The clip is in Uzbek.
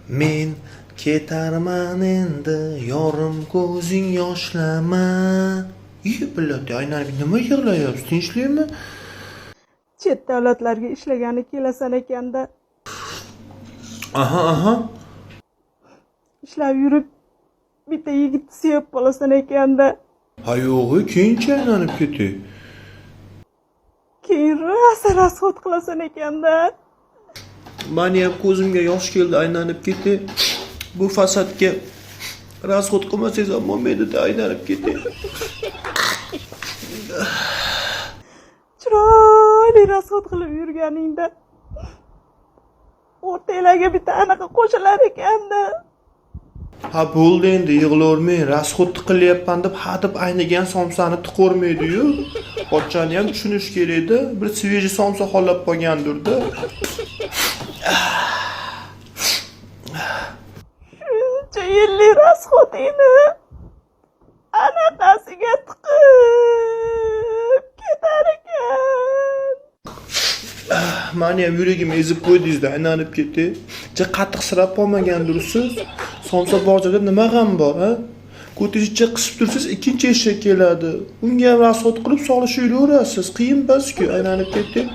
Men ketarman endi, yorim ko'zing yoshlama. Biladay, aylanib nima yig'layapsiz? Tinchlikmi? Chet davlatlarga ishlagani kelasan ekanda. Aha. Ishlab yurib bitta yigitni sevib qolasan ekanda. Ha yo'g'i, keyinchi aylanib ketay. Keyin rosa rasxod qilasan ekanda. Mani ham ko'zimga yosh keldi, aylanib ketay. Bu fasadga rasxod qilmasangiz ham bo'lmaydi-da, aylanib ketay. Chiroyli rasxod qilib yurganingda o'rtalarga bitta anaqa qo'shilar ekanda. Ha bo'ldi endi, yig'lavermang. Rasxod qilyapman deb hadeb aynigan somsani tiqormaydi-yu. Pochchani ham tushunish kerak-da. Bir sveji somsa xollab qolgandir-da. Shuncha yillik rasxodingni anaqasiga tiqib ketar ekan. Mani ham yuragim ezib qo'ydingiz-da, aylanib ketay. Qattiq sirab qolmagandirsiz. Somsa bor joyda nima g'am bor, ha? Ko'tingizcha qisib tursiz, ikkinchi eshak keladi. Unga ham rasxod qilib solishib yuraverasiz. Qiyin bas-ku, aylanib ketay.